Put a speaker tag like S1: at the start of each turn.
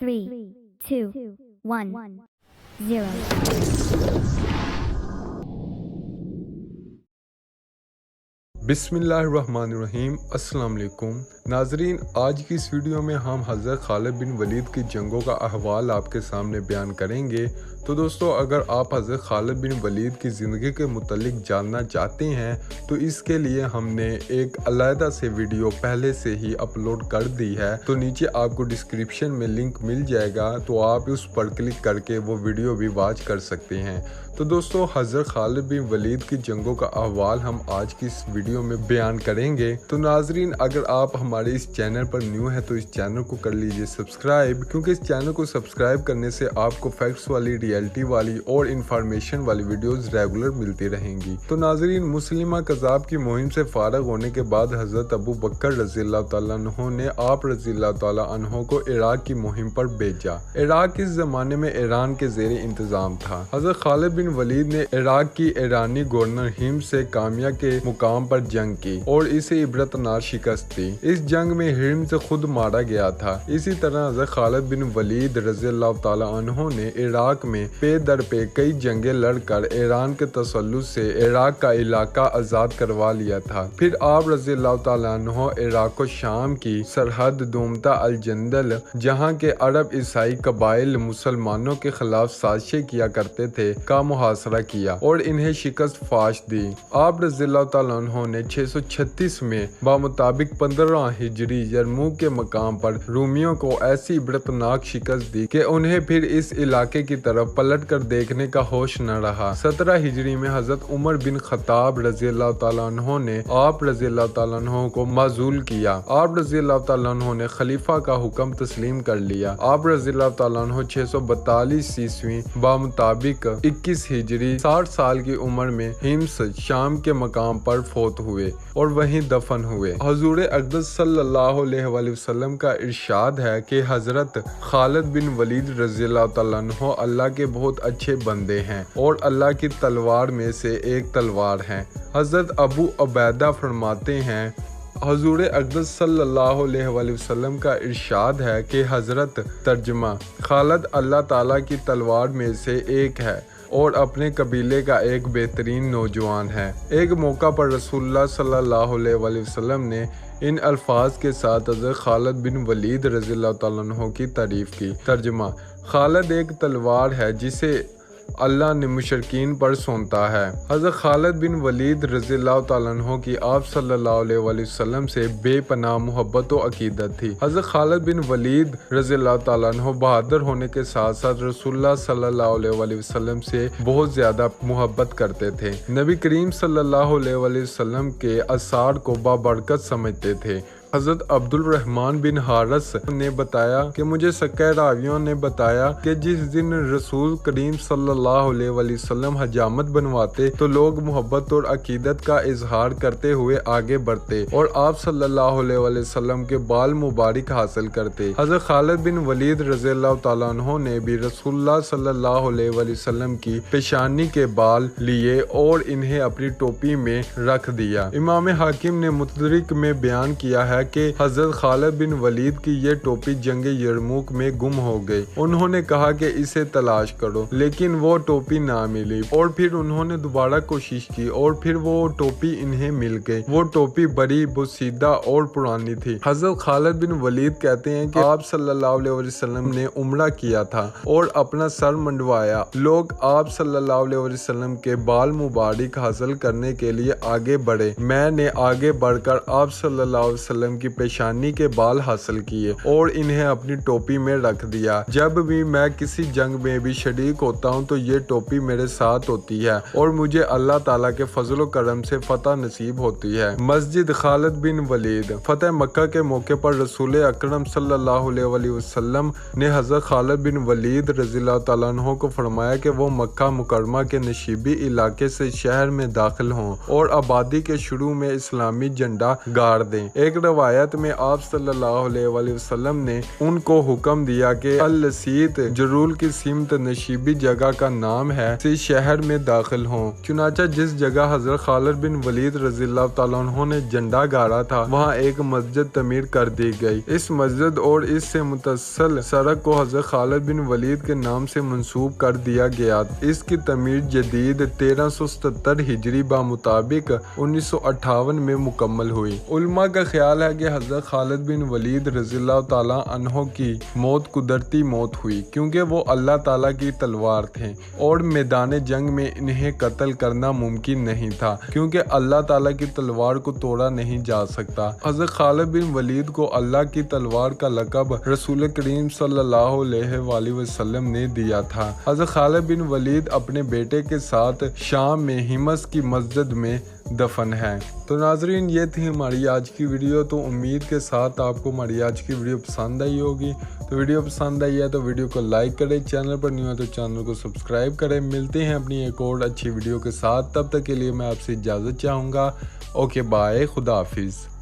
S1: 3, 2, 1, 0.
S2: बिस्मिल्लाहिर्रहमानिर्रहीम। अस्सलाम वालेकुम नाजरीन, आज की इस वीडियो में हम हज़रत खालिद बिन वलीद की जंगों का अहवाल आपके सामने बयान करेंगे। तो दोस्तों, अगर आप हज़रत खालिद बिन वलीद की ज़िंदगी के मुतालिक जानना चाहते हैं तो इसके लिए हमने एक अलहदा से वीडियो पहले से ही अपलोड कर दी है, तो नीचे आपको डिस्क्रिप्शन में लिंक मिल जाएगा, तो आप उस पर क्लिक करके वो वीडियो भी वॉच कर सकते हैं। तो दोस्तों, हज़रत खालिद बिन वलीद की जंगों का अहवाल हम आज की इस वीडियो में बयान करेंगे। तो नाजरीन, अगर आप हमारे इस चैनल पर न्यू है तो इस चैनल को कर लीजिए सब्सक्राइब, क्योंकि इस चैनल को सब्सक्राइब करने से आपको फैक्ट्स वाली, रियलिटी वाली और इंफॉर्मेशन वाली वीडियोस रेगुलर मिलती रहेंगी। तो नाजरीन, मुस्लिमा कज़ाब की मुहिम से फारग होने के बाद हज़रत अबू बकर रज़ियल्लाहु तआला अन्हु ने आप रज़ियल्लाहु तआला अन्हु को इराक की मुहिम पर भेजा। इराक इस जमाने में ईरान के ज़ेर इंतजाम था। हज़रत खालिद बिन वलीद ने इराक की ईरानी गवर्नर हिम से कामिया के मुकाम पर जंग की और इसे इबरतनाक शिकस्त दी। इस जंग में हिम से खुद मारा गया था। इसी तरह हज़रत खालिद बिन वलीद रज़ियल्लाहु तआला अन्हु ने इराक में पे दर पे कई जंगें लड़कर ईरान के तसल्लुत से इराक का इलाका आज़ाद करवा लिया था। फिर आप रज़ियल्लाहु तआला अन्हु इराक व शाम की सरहद दूमता अल जंदल, जहाँ के अरब ईसाई कबाइल मुसलमानों के खिलाफ साजिशें किया करते थे, का मुहासरा किया और इन्हें शिकस्त फाश दी। आप रज़ियल्लाहु तआला अन्हु ने 636 में बामुताबिक 15 हिजरी यरमूक के मकाम पर रूमियों को ऐसी इबरतनाक शिकस्त दी कि उन्हें फिर इस इलाके की तरफ पलट कर देखने का होश न रहा। 17 हिजरी में हज़रत उमर बिन खत्ताब रज़ियल्लाहु तआला अन्हु ने आप रज़ियल्लाहु तआला अन्हु को माज़ूल किया। आप रज़ियल्लाहु तआला अन्हु ने खलीफा का हुक्म तस्लीम कर लिया। आप रज़ियल्लाहु तआला अन्हु 642 ईस्वी बामुताबिक 21 हिजरी 60 साल की उम्र में हिम्स शाम के मकाम पर फोत हुए और वहीं दफन हुए। हुज़ूर अक़दस सल्लल्लाहु अलैहि वसल्लम का इरशाद है कि हज़रत खालिद बिन वलीद रज़ियल्लाहु तआला अन्हु अल्लाह के बहुत अच्छे बंदे हैं और अल्लाह की तलवार में से एक तलवार हैं। हज़रत अबू उबैदा फरमाते हैं, हुज़ूर अक़दस सल्लल्लाहु अलैहि वसल्लम का इरशाद है कि हज़रत तर्जमा, खालिद अल्लाह ताला की तलवार में से एक है और अपने कबीले का एक बेहतरीन नौजवान है। एक मौका पर रसूलुल्लाह सल्लल्लाहु अलैहि वसल्लम ने इन अल्फाज के साथ हज़रत खालिद बिन वलीद रज़ियल्लाहु तआला अन्हु की तारीफ़ की। तर्जमा, खालिद एक तलवार है जिसे अल्लाह ने मुशरिकीन पर सौंपा है। हज़रत खालिद बिन वलीद रज़ियल्लाहु तआला अन्हु की आप सल्लल्लाहु अलैहि वसल्लम से बेपनाह मोहब्बत व अकीदत थी। हज़रत खालिद बिन वलीद रज़ियल्लाहु तआला अन्हु बहादुर होने के साथ साथ रसूलुल्लाह सल्लल्लाहु अलैहि वसल्लम से बहुत ज़्यादा मोहब्बत करते थे। नबी करीम सल्लल्लाहु अलैहि वसल्लम के असार को बाबरकत समझते थे। हज़रत अब्दुल रहमान बिन हारिस ने बताया कि मुझे सक्के रावियों ने बताया कि जिस दिन रसूल करीम सल्लल्लाहु अलैहि वसल्लम हजामत बनवाते तो लोग मोहब्बत और अकीदत का इजहार करते हुए आगे बढ़ते और आप सल्लल्लाहु अलैहि वसल्लम के बाल मुबारक हासिल करते। हज़रत खालिद बिन वलीद रज़ियल्लाहु तआला अन्हु ने भी रसूलुल्लाह सल्लल्लाहु अलैहि वसल्लम की पेशानी के बाल लिए और इन्हें अपनी टोपी में रख दिया। इमाम हाकिम ने मुतदरिक में बयान किया है कि हज़रत खालिद बिन वलीद की ये टोपी जंगे यरमूक में गुम हो गई। उन्होंने कहा कि इसे तलाश करो, लेकिन वो टोपी ना मिली और फिर उन्होंने दोबारा कोशिश की और फिर वो टोपी इन्हें मिल गई। वो टोपी बड़ी बोसीदा और पुरानी थी। हज़रत खालिद बिन वलीद कहते हैं कि आप सल्लल्लाहु अलैहि वसल्लम ने उम्रा किया था और अपना सर मंडवाया। लोग आप सल्लल्लाहु अलैहि वसल्लम के बाल मुबारक हासिल करने के लिए आगे बढ़े। मैंने आगे बढ़कर आप सल्लल्लाहु अलैहि वसल्लम की पेशानी के बाल हासिल किए और इन्हें अपनी टोपी में रख दिया। जब भी मैं किसी जंग में भी शरीक होता हूँ तो ये टोपी मेरे साथ होती है और मुझे अल्लाह ताला के फजल करम से फतह नसीब होती है। मस्जिद खालिद बिन वलीद। फतेह मक्का के मौके पर रसूल अकरम सल्लल्लाहु अलैहि वसल्लम ने हज़रत खालिद बिन वलीद रज़ियल्लाहु तआला अन्हु को फरमाया कि वो मक्का मुकरमा के नशीबी इलाके से शहर में दाखिल हों और आबादी के शुरू में इस्लामी झंडा गाड़ दें। एक روایت میں آپ صلی اللہ علیہ وآلہ وسلم نے ان کو حکم دیا کہ اللسیت جرول کی سمت نشیبی جگہ کا نام ہے سے شہر میں داخل ہوں۔ چنانچہ جس جگہ حضرت خالد بن ولید رضی اللہ تعالیٰ عنہ نے جھنڈا گاڑا تھا وہاں ایک مسجد تعمیر کر دی گئی۔ اس مسجد اور اس سے متصل سڑک کو حضرت خالد بن ولید کے نام سے منسوب کر دیا گیا۔ اس کی تعمیر جدید 1377 ہجری بمطابق 1958 میں مکمل ہوئی۔ علماء کا خیال ہے کہ حضرت خالد بن ولید رضی اللہ تعالیٰ عنہ کی موت قدرتی موت ہوئی کیونکہ وہ اللہ تعالیٰ کی تلوار تھے اور میدان جنگ میں انہیں قتل کرنا ممکن نہیں تھا کیونکہ اللہ تعالیٰ کی تلوار کو توڑا نہیں جا سکتا۔ حضرت خالد بن ولید کو اللہ کی تلوار کا لقب رسول کریم صلی اللہ علیہ وآلہ وسلم نے دیا تھا۔ حضرت خالد بن ولید اپنے بیٹے کے ساتھ شام میں حمص کی مسجد میں دفن ہے۔ تو ناظرین یہ تھی ہماری آج کی ویڈیو۔ تو امید کے ساتھ آپ کو ہماری آج کی ویڈیو پسند آئی ہوگی۔ تو ویڈیو پسند آئی ہے تو ویڈیو کو لائک کریں، چینل پر نیو ہے تو چینل کو سبسکرائب کریں۔ ملتے ہیں اپنی ایک اور اچھی ویڈیو کے ساتھ، تب تک کے لیے میں آپ سے اجازت چاہوں گا۔ اوکے بائے، خدا حافظ۔